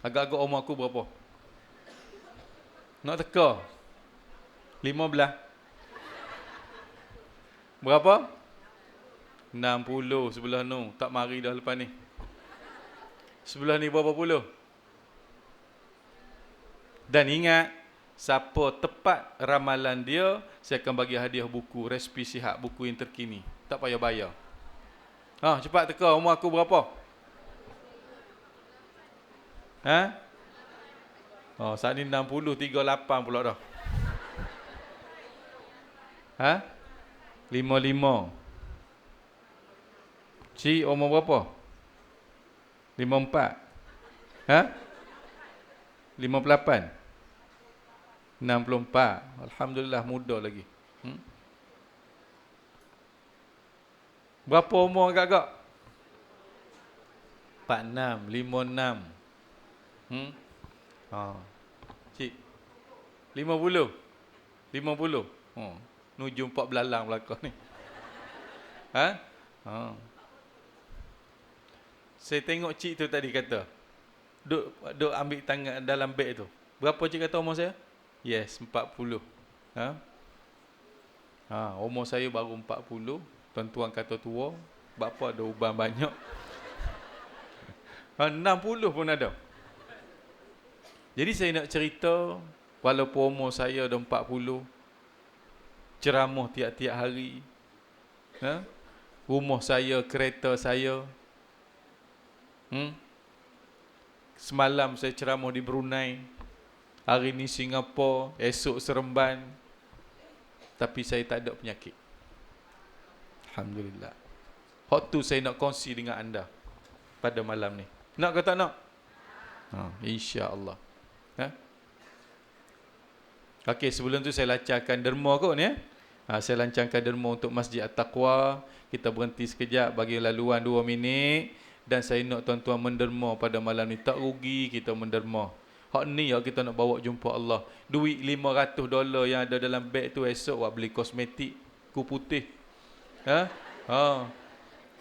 Agak-agak umur aku berapa? Nak teka? 15. Berapa? 60 sebelah nu. Tak mari dah lepas ni. Sebelah ni berapa puluh? Dan ingat, siapa tepat ramalan dia, saya akan bagi hadiah buku Resipi Sihat, buku yang terkini. Tak payah bayar. Cepat teka, umur aku berapa? Saat ni 60, 38 pula dah. 55. Cik umur berapa? 54. 58. 64. Alhamdulillah muda lagi. Berapa umur agak-agak? 46, 56. Cik 50. 50. Nuju 4 belalang belakang ni. Saya tengok cik tu tadi kata, duk ambil tangan dalam beg tu. Berapa cik kata umur saya? Yes, 40. Umur saya baru 40. Tuan-tuan kata tua. Bapa ada uban banyak. 60 pun ada. Jadi saya nak cerita, walaupun umur saya dah 40, ceramah tiap-tiap hari, rumah saya, kereta saya. Semalam saya ceramah di Brunei, hari ni Singapura, esok Seremban. Tapi saya tak ada penyakit. Alhamdulillah. Hak tu saya nak kongsi dengan anda pada malam ni. Nak ke tak nak? InsyaAllah. Okey, sebelum tu saya lancarkan derma kot ni. Saya lancarkan derma untuk Masjid At-Taqwa. Kita berhenti sekejap bagi laluan 2 minit. Dan saya nak tuan-tuan menderma pada malam ni. Tak rugi kita menderma. Hak ni ya kita nak bawa jumpa Allah. Duit $500 yang ada dalam beg tu esok buat beli kosmetik, kupu putih.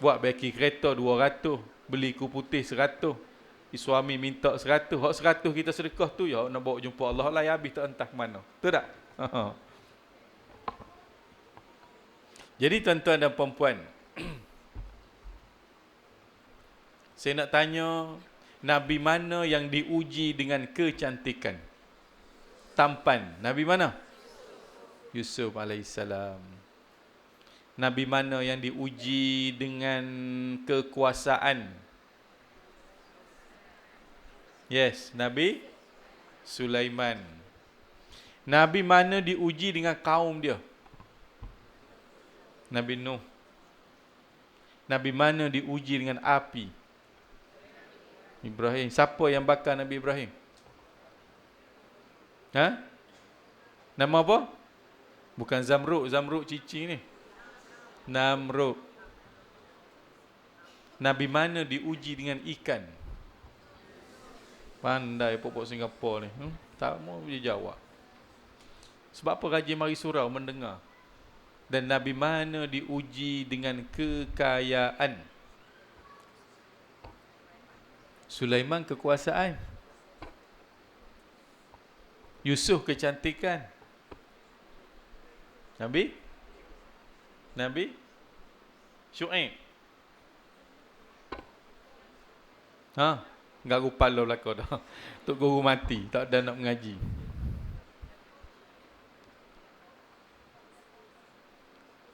Buat beki kereta 200, beli kupu putih 100. Suami minta 100. Hak 100 kita sedekah tu ya nak bawa jumpa Allah lah, habis tak entah ke mana. Betul tak? Jadi tuan-tuan dan puan-puan, saya nak tanya, Nabi mana yang diuji dengan kecantikan? Tampan. Nabi mana? Yusuf alaihissalam. Nabi mana yang diuji dengan kekuasaan? Yes, Nabi Sulaiman. Nabi mana diuji dengan kaum dia? Nabi Nuh. Nabi mana diuji dengan api? Ibrahim. Siapa yang bakar Nabi Ibrahim? Nama apa? Bukan Zamrud. Zamrud cici ni. Namrud. Nabi mana diuji dengan ikan? Pandai pokok Singapura ni. Tak mau dia jawab. Sebab apa Raja Mari Surau mendengar? Dan Nabi mana diuji dengan kekayaan? Sulaiman kekuasaan. Yusuf kecantikan. Nabi Syuaib. Garu pala belakang dah. Tok guru mati, tak ada nak mengaji.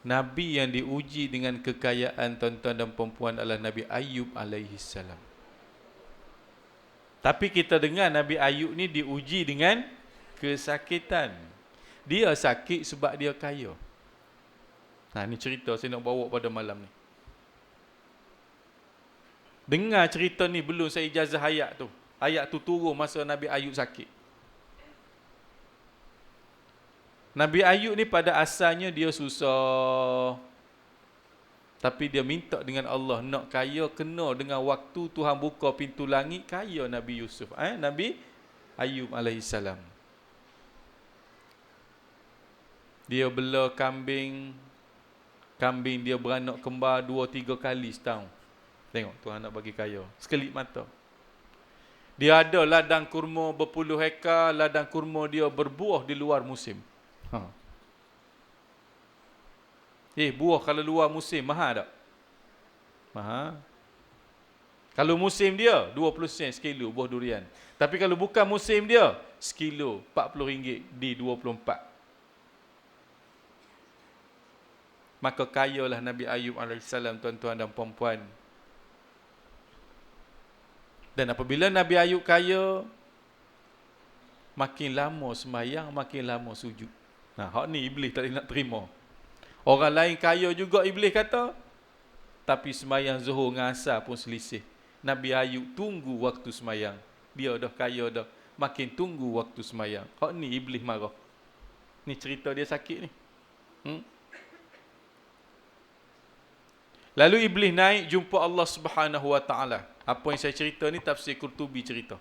Nabi yang diuji dengan kekayaan tuan-tuan dan perempuan adalah Nabi Ayub alaihissalam. Tapi kita dengar Nabi Ayub ni diuji dengan kesakitan. Dia sakit sebab dia kaya. Ni cerita saya nak bawa pada malam ni. Dengar cerita ni belum saya ijazah ayat tu. Ayat tu turun masa Nabi Ayub sakit. Nabi Ayub ni pada asalnya dia susah. Tapi dia minta dengan Allah, nak kaya kena dengan waktu Tuhan buka pintu langit, kaya Nabi Yusuf. Nabi Ayub alaihissalam. Dia bela kambing. Kambing dia beranak kembar 2-3 kali setahun. Tengok Tuhan nak bagi kaya. Sekelip mata. Dia ada ladang kurma berpuluh hektar, ladang kurma dia berbuah di luar musim. Buah kalau luar musim mahal tak? Mahal. Kalau musim dia 20 sen sekilo buah durian. Tapi kalau bukan musim dia, sekilo RM40 di 24. Maka kayalah Nabi Ayub AS, tuan-tuan dan puan-puan. Dan apabila Nabi Ayub kaya, makin lama sembahyang, makin lama sujud. Hak ni iblis tak nak terima. Orang lain kaya juga iblis kata, tapi sembahyang zuhur dengan asar pun selisih. Nabi Ayub tunggu waktu sembahyang. Dia dah kaya dah, makin tunggu waktu sembahyang. Hak ni iblis marah. Ni cerita dia sakit ni. Lalu iblis naik jumpa Allah Subhanahu Wa Taala. Apa yang saya cerita ni tafsir Qurtubi cerita.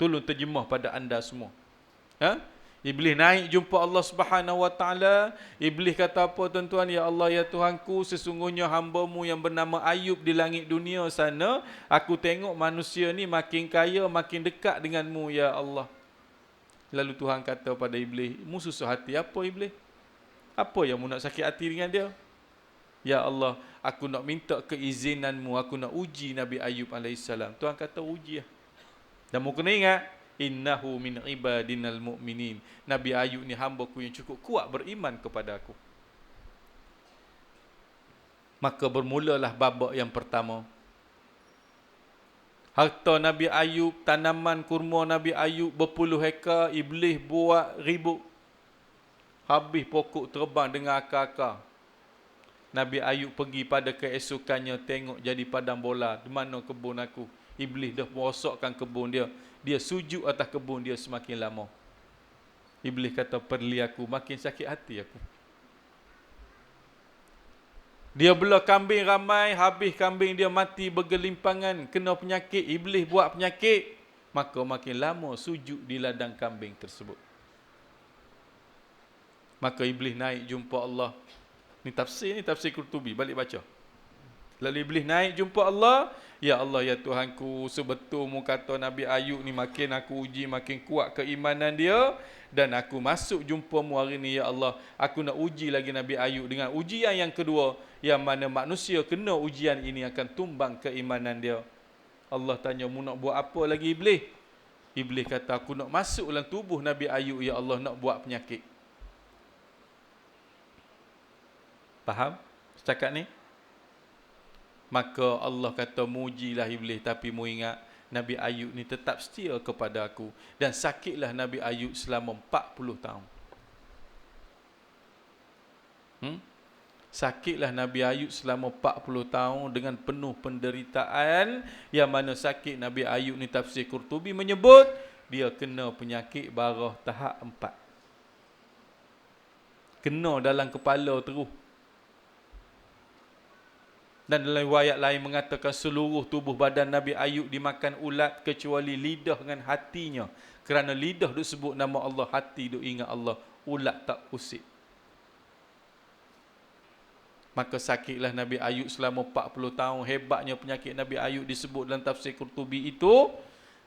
Tolong terjemah pada anda semua. Iblis naik jumpa Allah Subhanahu Wa Taala. Iblis kata apa tuan-tuan? Ya Allah, ya Tuhanku, sesungguhnya hamba-Mu yang bernama Ayub di langit dunia sana, aku tengok manusia ni makin kaya, makin dekat dengan-Mu, ya Allah. Lalu Tuhan kata pada iblis, mu susah hati apa iblis? Apa yang mu nak sakit hati dengan dia? Ya Allah, aku nak minta keizinan-Mu, aku nak uji Nabi Ayub AS. Tuhan kata uji lah. Dan mu kena ingat, innahu min ibadinal mu'minin. Nabi Ayub ni hamba-Ku yang cukup kuat beriman kepada aku. Maka bermulalah babak yang pertama. Harta Nabi Ayub, tanaman kurma Nabi Ayub berpuluh hektar, iblis buat ribut. Habis pokok terbang dengan akar-akar. Nabi Ayub pergi pada keesokannya, tengok jadi padang bola. Di mana kebun aku? Iblis dah merosakkan kebun dia. Dia sujud atas kebun dia semakin lama. Iblis kata, perli aku, makin sakit hati aku. Dia belah kambing ramai, habis kambing dia mati bergelimpangan, kena penyakit, iblis buat penyakit. Maka makin lama sujud di ladang kambing tersebut. Maka iblis naik jumpa Allah. Ni tafsir Qurtubi, balik baca. Lalu iblis naik jumpa Allah. Ya Allah, ya Tuhanku, sebetul-Mu kata Nabi Ayub ni makin aku uji, makin kuat keimanan dia. Dan aku masuk jumpa-Mu hari ni, ya Allah. Aku nak uji lagi Nabi Ayub dengan ujian yang kedua, yang mana manusia kena ujian ini akan tumbang keimanan dia. Allah tanya, mu nak buat apa lagi iblis? Iblis kata, aku nak masuk dalam tubuh Nabi Ayub, ya Allah, nak buat penyakit. Faham setakat ni? Maka Allah kata, mujilah iblis, tapi mu ingat Nabi Ayub ni tetap setia kepada aku. Dan sakitlah Nabi Ayub selama 40 tahun. Sakitlah Nabi Ayub selama 40 tahun dengan penuh penderitaan. Yang mana sakit Nabi Ayub ni tafsir Qurtubi menyebut dia kena penyakit barah tahap 4. Kena dalam kepala terus. Dan dalam riwayat lain mengatakan seluruh tubuh badan Nabi Ayub dimakan ulat kecuali lidah dengan hatinya. Kerana lidah duk sebut nama Allah, hati duk ingat Allah, ulat tak usik. Maka sakitlah Nabi Ayub selama 40 tahun. Hebatnya penyakit Nabi Ayub disebut dalam tafsir Qurtubi itu,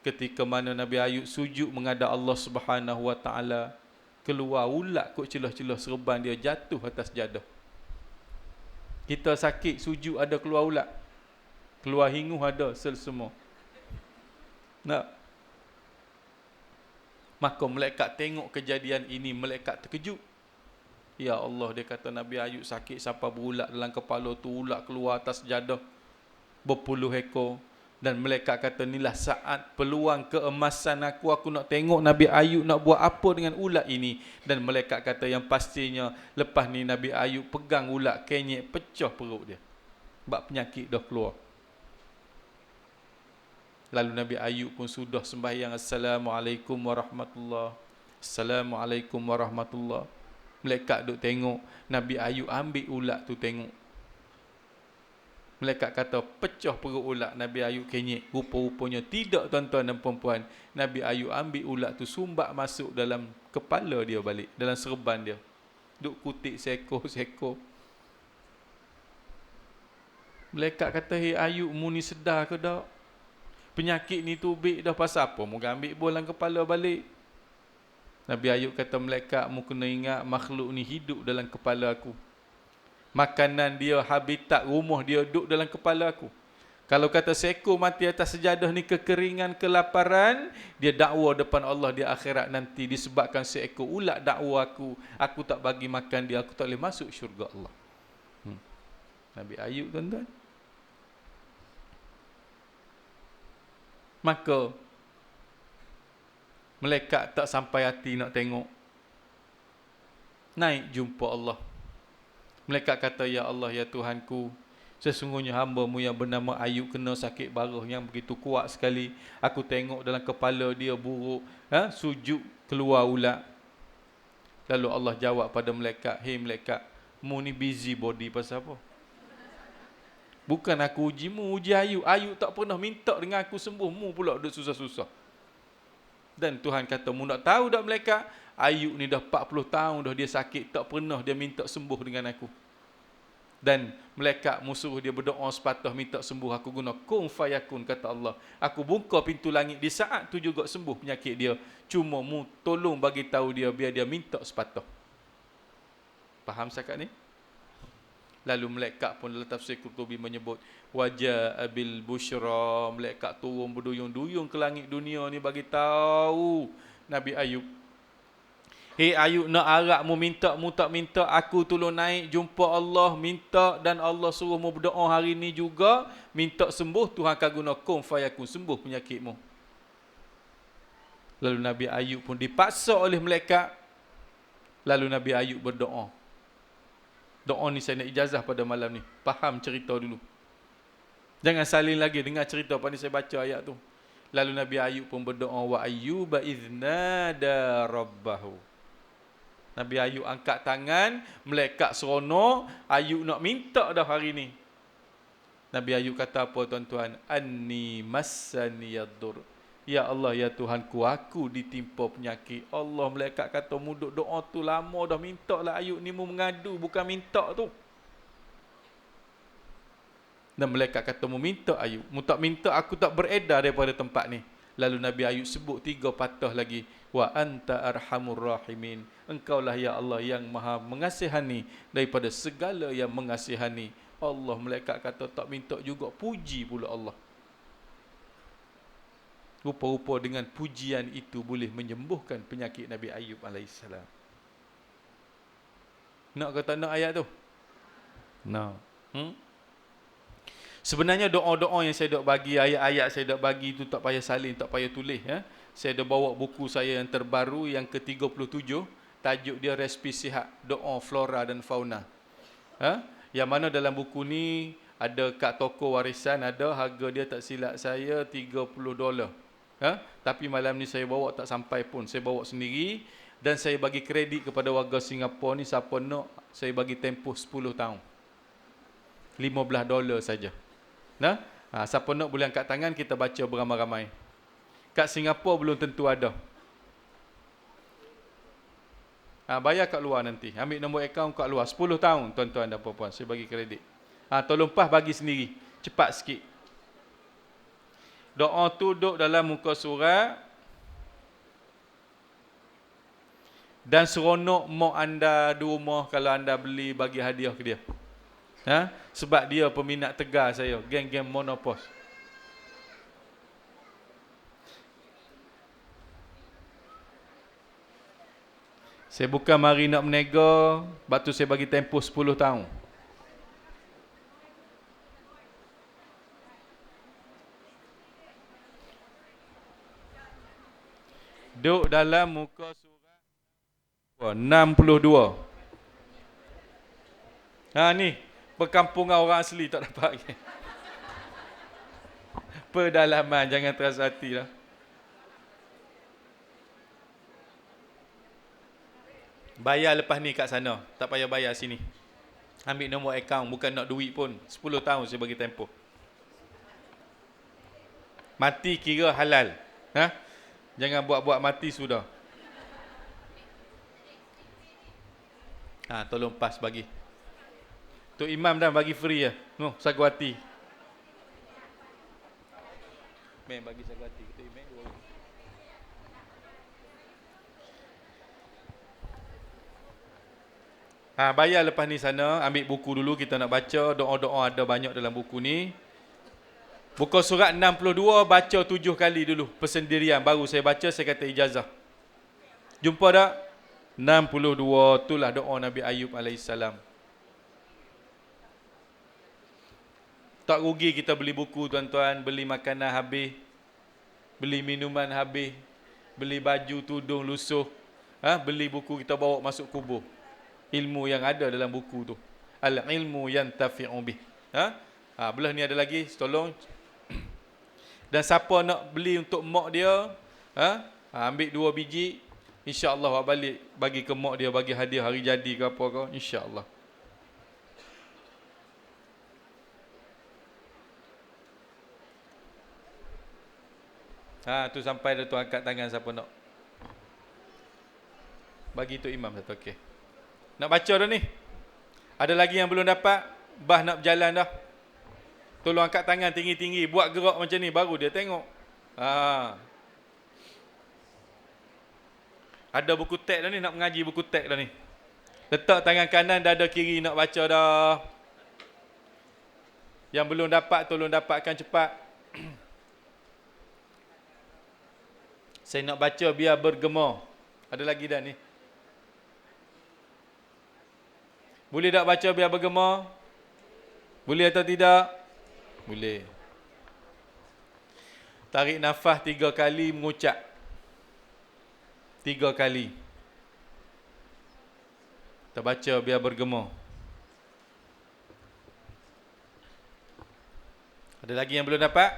ketika mana Nabi Ayub sujud menghadap Allah Subhanahu Wa Taala, keluar ulat kot celah-celah serban dia, jatuh atas jadah. Kita sakit, sujud ada keluar ulat, keluar hingu ada, sel semua. Nak? Maka malaikat tengok kejadian ini, malaikat terkejut. Ya Allah, dia kata Nabi Ayub sakit sampai berulat dalam kepala tu, ulat keluar atas jadah berpuluh ekor. Dan malaikat kata, inilah saat peluang keemasan aku nak tengok Nabi Ayub nak buat apa dengan ulat ini. Dan malaikat kata, yang pastinya lepas ni Nabi Ayub pegang ulat, kenyek, pecah perut dia. Sebab penyakit dah keluar. Lalu Nabi Ayub pun sudah sembahyang, Assalamualaikum warahmatullahi. Assalamualaikum warahmatullahi. Malaikat duk tengok, Nabi Ayub ambil ulat tu tengok. Malaikat kata, pecah perut ulat. Nabi Ayub kenyek. Rupa-rupanya tidak, tuan-tuan dan puan-puan. Nabi Ayub ambil ulat tu, sumbat masuk dalam kepala dia balik, dalam serban dia. Duk kutik seko-seko. Malaikat kata, hei Ayub, mu ni sedar ke tak? Penyakit ni tubik dah pasal apa? Mu ambil bola kepala balik. Nabi Ayub kata, malaikat mu kena ingat makhluk ni hidup dalam kepala aku. Makanan dia, habitat, rumah dia duduk dalam kepala aku. Kalau kata seekor mati atas sejadah ni kekeringan, kelaparan, dia dakwa depan Allah di akhirat nanti disebabkan seekor ulat dakwa aku tak bagi makan dia, aku tak boleh masuk syurga Allah. Nabi Ayub, tuan-tuan. Maka malaikat tak sampai hati nak tengok. Naik jumpa Allah. Malaikat kata, ya Allah, ya Tuhanku, sesungguhnya hamba-Mu yang bernama Ayub kena sakit baruh yang begitu kuat sekali. Aku tengok dalam kepala dia buruk, sujud keluar ulat. Lalu Allah jawab pada malaikat, hei malaikat, mu ni busy body pasal apa? Bukan aku uji mu, uji Ayub. Ayub tak pernah minta dengan aku sembuh, mu pula duduk susah-susah. Dan Tuhan kata, mu nak tahu tak malaikat, Ayub ni dah 40 tahun dah dia sakit, tak pernah dia minta sembuh dengan aku. Dan malaikat musuh dia berdoa sepatah minta sembuh, aku guna kun fayakun, kata Allah. Aku buka pintu langit di saat tu juga sembuh penyakit dia. Cuma mu tolong bagi tahu dia biar dia minta sepatah. Faham cakap ni? Lalu malaikat pun dalam tafsir Qurtubi menyebut, wajah bil busyra, malaikat turun berduyung-duyung ke langit dunia ni bagi tahu Nabi Ayub, hei Ayub, nak harap mu minta, mu tak minta, aku tolong naik jumpa Allah, minta, dan Allah suruh mu berdoa hari ni juga, minta sembuh, Tuhan akan guna kun fayakun, sembuh penyakitmu. Lalu Nabi Ayub pun dipaksa oleh malaikat. Lalu Nabi Ayub berdoa. Doa ni saya nak ijazah pada malam ni. Faham cerita dulu. Jangan salin lagi dengar cerita, pada ni saya baca ayat tu. Lalu Nabi Ayub pun berdoa, wa ayyuba idznada rabbahu. Nabi Ayub angkat tangan, malaikat seronok, Ayub nak minta dah hari ni. Nabi Ayub kata apa tuan-tuan? Anni massani yadur. Ya Allah, ya Tuhanku, aku ditimpa penyakit. Allah, malaikat kata, mu duk doa tu lama dah, minta lah Ayub ni, mu mengadu bukan minta tu. Dan malaikat kata, mu minta Ayub, mu tak minta, aku tak beredar daripada tempat ni. Lalu Nabi Ayub sebut 3 patah lagi, wa anta arhamur rahimin. Engkaulah ya Allah yang maha mengasihani daripada segala yang mengasihani. Allah, malaikat kata tak minta juga, puji pula Allah. Rupa-rupa dengan pujian itu boleh menyembuhkan penyakit Nabi Ayub AS. Nak ke tak nak ayat tu? Nak. Sebenarnya doa-doa yang saya dak bagi, ayat-ayat saya dak bagi tu tak payah salin, tak payah tulis. Saya dah bawa buku saya yang terbaru, yang ke-37. Tajuk dia Resipi Sihat, Doa Flora dan Fauna. Yang mana dalam buku ni ada kat toko warisan, ada harga dia tak silap saya $30. Tapi malam ni saya bawa tak sampai pun. Saya bawa sendiri dan saya bagi kredit kepada warga Singapura ni, siapa nak saya bagi tempoh 10 tahun. $15 saja. Siapa nak boleh angkat tangan, kita baca beramai-ramai. Kat Singapura belum tentu ada. Bayar kat luar nanti. Ambil nombor akaun kat luar. 10 tahun tuan-tuan dan puan-puan. Saya bagi kredit. Tolong pas bagi sendiri. Cepat sikit. Doa tu duduk dalam muka surat. Dan seronok mak anda di rumah kalau anda beli, bagi hadiah ke dia. Sebab dia peminat tegar saya. Geng-geng monopos. Saya bukan mari nak menega, sebab tu saya bagi tempoh 10 tahun. Duduk dalam muka surat 62. Ni, perkampungan orang asli tak dapat lagi. Pedalaman, jangan terasa hati lah. Bayar lepas ni kat sana, tak payah bayar sini. Ambil nombor akaun, bukan nak duit pun. 10 tahun saya bagi tempoh. Mati kira halal. Jangan buat-buat mati sudah. Tolong pas bagi. Tok Imam dah bagi free ya. Sagu hati. Mem bagi saya ganti kita email dua. Bayar lepas ni sana, ambil buku dulu, kita nak baca. Doa-doa ada banyak dalam buku ni. Buku surat 62, baca 7 kali dulu. Persendirian, baru saya baca, saya kata ijazah. Jumpa tak? 62, itulah doa Nabi Ayub AS. Tak rugi kita beli buku tuan-tuan, beli makanan habis, beli minuman habis, beli baju, tudung, lusuh. Beli buku kita bawa masuk kubur. Ilmu yang ada dalam buku tu. Al-ilmu yantafi'u bih. Belah ni ada lagi, tolong. Dan siapa nak beli untuk mak dia, ambil 2 biji, insya-Allah awak balik bagi ke mak dia, bagi hadiah hari jadi ke apa ke, insya-Allah. Tu sampai dah tu, angkat tangan siapa nak. Bagi tu imam satu, okey. Nak baca dah ni? Ada lagi yang belum dapat? Bah nak berjalan dah. Tolong angkat tangan tinggi-tinggi, buat gerak macam ni baru dia tengok. Ada buku teks dah ni, nak mengaji buku teks dah ni. Letak tangan kanan dada kiri nak baca dah. Yang belum dapat tolong dapatkan cepat. Saya nak baca biar bergema. Ada lagi dah ni. Boleh tak baca biar bergema? Boleh atau tidak? Boleh. Tarik nafas 3 kali, mengucap 3 kali. Kita baca biar bergema. Ada lagi yang belum dapat?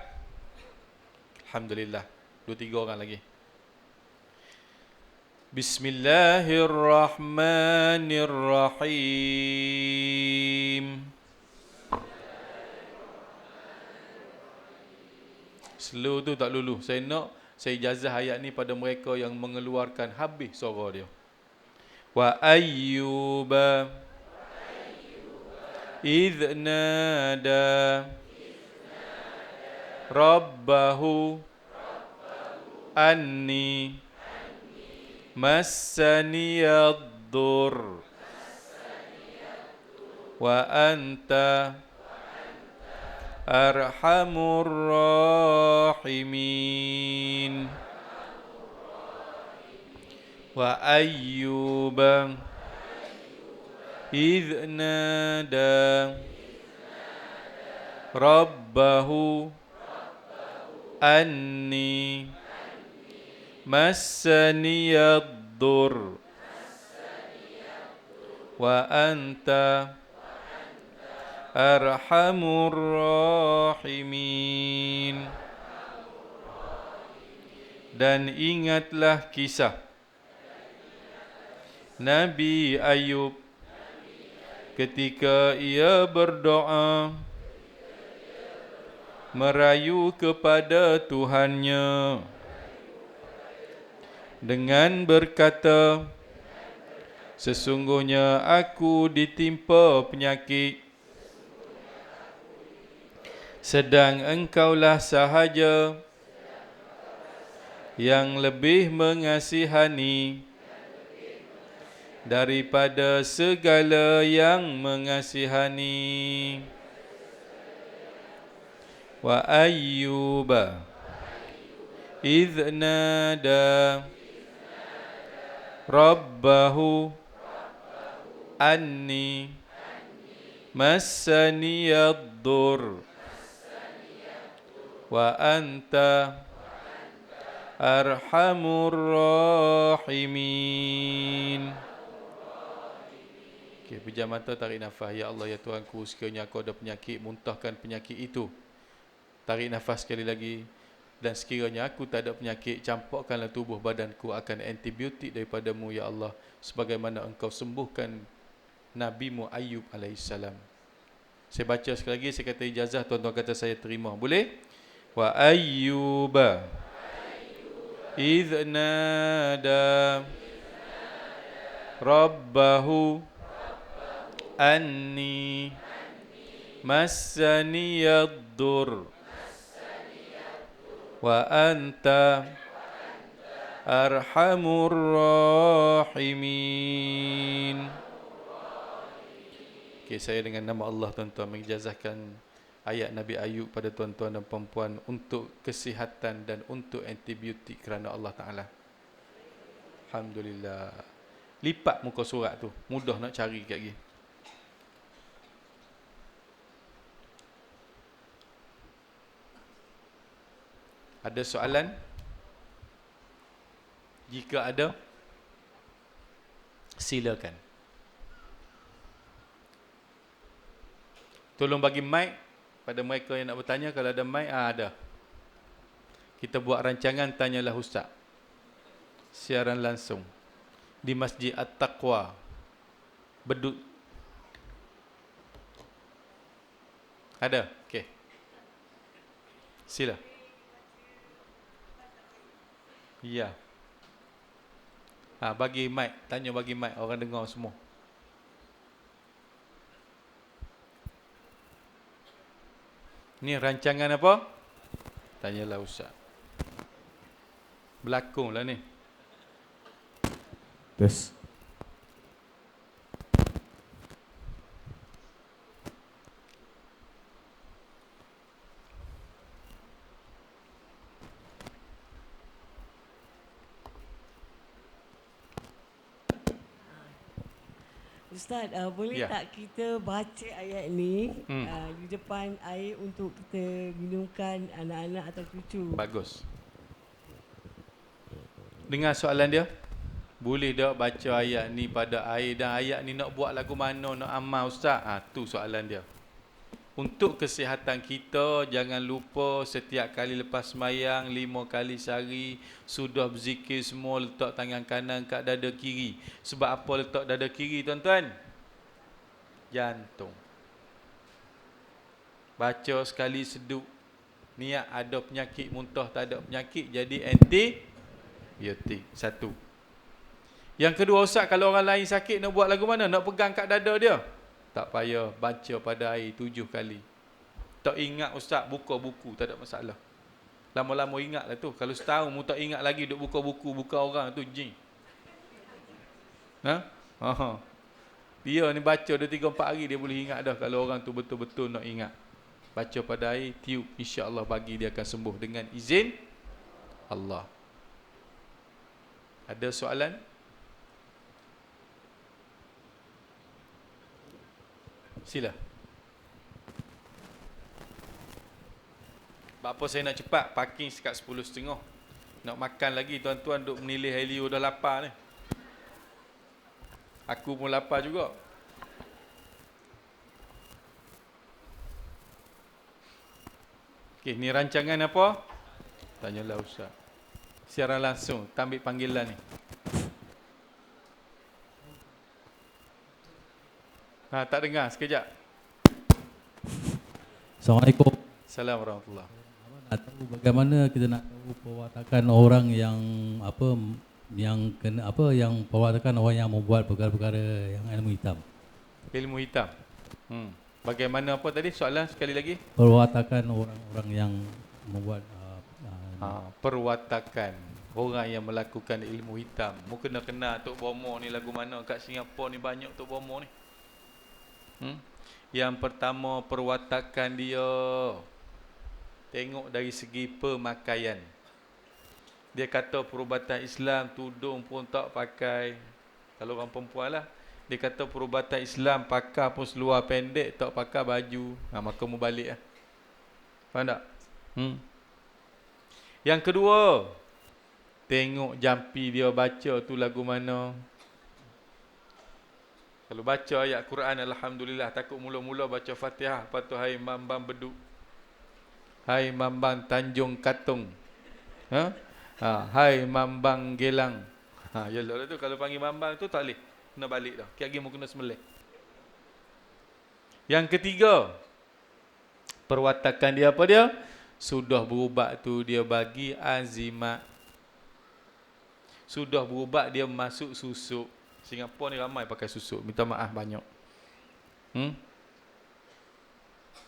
Alhamdulillah. 2-3 orang lagi. Bismillahirrahmanirrahim. Slow tu tak lulu. Saya ijazah ayat ni pada mereka yang mengeluarkan habis suara dia. Wa ayyuba idh nada rabbahu anni massaniyad-dur wa anta arhamur rahimin. Wa ayyuba idh nada rabbahu anni massaniyad-dur wa anta arhamur rahimin. Dan ingatlah kisah Nabi Ayub ketika ia berdoa merayu kepada Tuhannya dengan berkata, sesungguhnya aku ditimpa penyakit, sedang engkaulah sahaja yang lebih mengasihani daripada segala yang mengasihani. Wa ayyuba idh nada rabbahu anni massaniyad-dur wa anta arhamur rahimin. Okey, pejam mata, tarik nafas. Ya Allah, ya Tuhanku, sekiranya aku ada penyakit, muntahkan penyakit itu. Tarik nafas sekali lagi. Dan sekiranya aku tak ada penyakit, campurkanlah tubuh badanku akan antibiotik daripadamu, ya Allah, sebagaimana engkau sembuhkan Nabimu Ayub alaihissalam. Saya baca sekali lagi, saya kata ijazah, tuan-tuan kata saya terima. Boleh? Wa ayyuba idh nada rabbahu anni massaniyad-dur wa anta arhamur rahimin. Okay, saya dengan nama Allah tuan-tuan mengijazahkan ayat Nabi Ayub pada tuan-tuan dan puan-puan untuk kesihatan dan untuk antibiotik kerana Allah Ta'ala. Alhamdulillah. Lipat muka surat tu, mudah nak cari kat lagi. Ada soalan? Jika ada, silakan. Tolong bagi mic pada mereka yang nak bertanya. Kalau ada mic, ada. Kita buat rancangan Tanyalah Ustaz. Siaran langsung di Masjid At-Taqwa, Bedut. Ada? Okey. Sila. Ya. Bagi mic, tanya bagi mic, orang dengar semua. Ni rancangan apa? Tanyalah Ustaz. Berlakonglah ni. Tes. Ustaz, boleh tak kita baca ayat ni di depan air untuk kita minumkan anak-anak atau cucu? Bagus. Dengar soalan dia. Boleh tak baca ayat ni pada air, dan ayat ni nak buat lagu mana, nak amal Ustaz? Tu soalan dia. Untuk kesihatan kita, jangan lupa setiap kali lepas sembahyang 5 kali sehari sudah berzikir semua, letak tangan kanan kat dada kiri. Sebab apa letak dada kiri tuan-tuan? Jantung. Baca sekali seduk. Niat ada penyakit, muntah tak ada penyakit, jadi antibiotik. Satu. Yang kedua Ustaz, kalau orang lain sakit nak buat lagu mana? Nak pegang kat dada dia? Tak payah, baca pada air 7 kali. Tak ingat Ustaz, buka buku, tak ada masalah. Lama-lama ingatlah tu. Kalau setahun mu tak ingat lagi duk buka buku, buka orang tu jin. Dia ni baca 2-3-4 hari dia boleh ingat dah, kalau orang tu betul-betul nak ingat. Baca pada air, tiup, insya-Allah bagi dia akan sembuh dengan izin Allah. Ada soalan? Sila. Apa saya nak cepat? Parking sekat 10.30. Nak makan lagi, tuan-tuan duk menilih Helio dah lapar ni. Aku pun lapar juga. Okey, ni rancangan apa? Tanyalah Ustaz. Siaran langsung, tak ambil panggilan ni. Tak dengar, sekejap. Assalamualaikum. Assalamualaikum warahmatullahi. Nak tahu bagaimana kita nak tahu perwatakan orang yang yang perwatakan orang yang membuat perkara-perkara yang ilmu hitam. Ilmu hitam. Bagaimana apa tadi soalan sekali lagi? Perwatakan orang-orang yang membuat perwatakan orang yang melakukan ilmu hitam. Mu kena Tok Bomo ni lagu mana kat Singapura ni, banyak Tok Bomo ni. Yang pertama, perwatakan dia, tengok dari segi pemakaian. Dia kata perubatan Islam, tudung pun tak pakai. Kalau orang perempuan lah, dia kata perubatan Islam pakai pun seluar pendek, tak pakai baju. Maka mu balik lah. Faham tak? Yang kedua, tengok jampi dia baca tu lagu mana. Kalau baca ayat Quran, alhamdulillah, takut mula-mula baca Fatihah, lepas tu hai Mambang Beduk, hai Mambang Tanjung Katong, hai Mambang Gelang. Yalah tu kalau panggil Mambang tu tak boleh, kena balik dah. Kira-kira mu kena sembelih. Yang ketiga, perwatakan dia apa dia? Sudah berubat tu dia bagi azimat. Sudah berubat dia masuk susuk. Singapura ni ramai pakai susuk. Minta maaf banyak.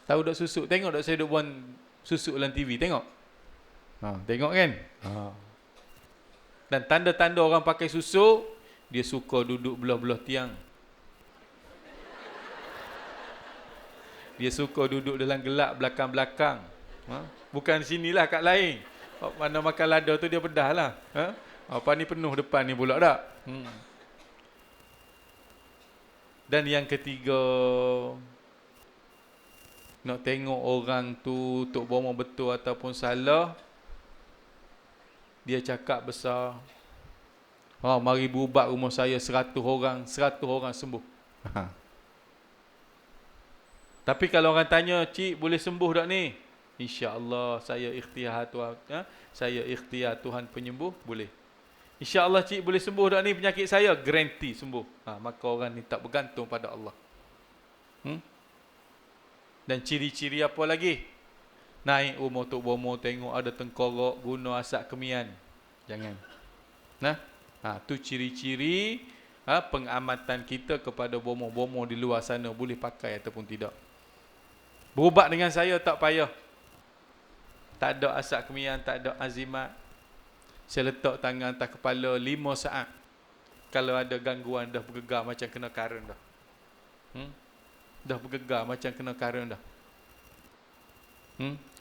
Tahu tak susuk? Tengok tak saya duk buat susuk dalam TV? Tengok. Tengok kan? Dan tanda-tanda orang pakai susuk, dia suka duduk belah-belah tiang. Dia suka duduk dalam gelap belakang-belakang. Bukan sinilah, kat lain. Mana makan lada tu dia bedah lah. Apa ni penuh depan ni pula tak? Dan yang ketiga, nak tengok orang tu tok bomo betul ataupun salah, dia cakap besar. Mari berubat rumah saya 100 orang sembuh. Tapi kalau orang tanya, cik boleh sembuh tak ni? InsyaAllah saya ikhtiar Tuhan, saya ikhtiar Tuhan penyembuh, boleh. InsyaAllah cik boleh sembuh tak ni penyakit saya? Garanti sembuh. Maka orang ni tak bergantung pada Allah. Dan ciri-ciri apa lagi? Naik rumah tok bomo, tengok ada tengkorak, guna asap kemian. Jangan. Tu ciri-ciri pengamatan kita kepada bomo-bomo di luar sana, boleh pakai ataupun tidak. Berubat dengan saya tak payah. Tak ada asap kemian, tak ada azimat. Saya letak tangan atas kepala 5 saat. Kalau ada gangguan, dah bergegar macam kena karen dah. Dah bergegar macam kena karen dah.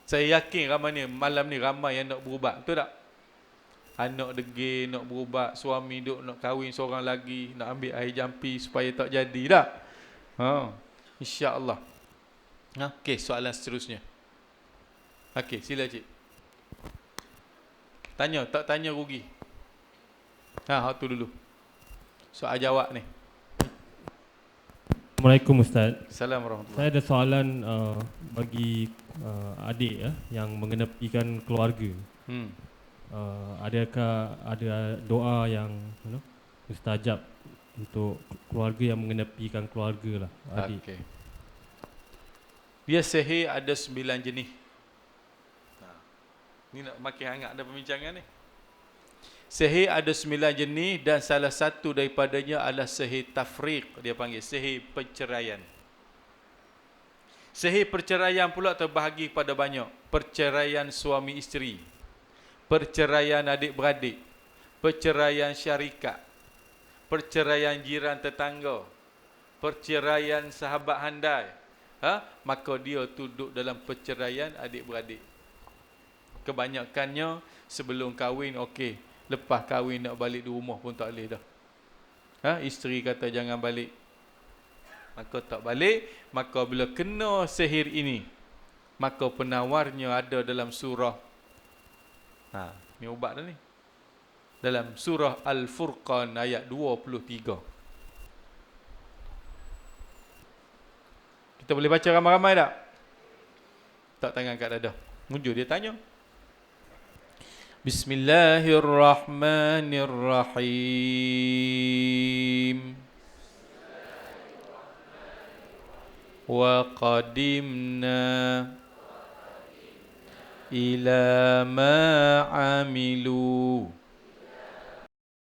Saya yakin malam ni ramai yang nak berubat. Betul tak? Anak degil nak berubat, suami duk nak kahwin seorang lagi, nak ambil air jampi supaya tak jadi tak? InsyaAllah. Okey, soalan seterusnya. Okey, sila cik. Tanya, tak tanya rugi. Tu dulu. Soal jawab ni. Assalamualaikum Ustaz. Assalamualaikum warahmatullahi. Saya ada soalan bagi adik yang mengenepikan keluarga. Adakah ada doa yang mustajab untuk keluarga yang mengenepikan keluarga lah, adik? Okey. Dia sihir ada 9 jenis. Ni nak makin hangat ada perbincangan ni. Sihir ada 9 jenis dan salah satu daripadanya adalah sihir tafriq. Dia panggil sihir perceraian. Sihir perceraian pula terbahagi pada banyak. Perceraian suami isteri, perceraian adik-beradik, perceraian syarikat, perceraian jiran tetangga, perceraian sahabat handai. Maka dia duduk dalam perceraian adik-beradik. Kebanyakannya sebelum kahwin okey, lepas kahwin nak balik di rumah pun tak boleh dah. Isteri kata jangan balik, maka tak balik. Maka bila kena sihir ini, maka penawarnya ada dalam surah, ni ubat dah ni, dalam surah Al-Furqan ayat 23. Kita boleh baca ramai-ramai tak? Tak tangan kat dada. Mundur dia tanya. Bismillahirrahmanirrahim. Wa qadimna ila ma amilu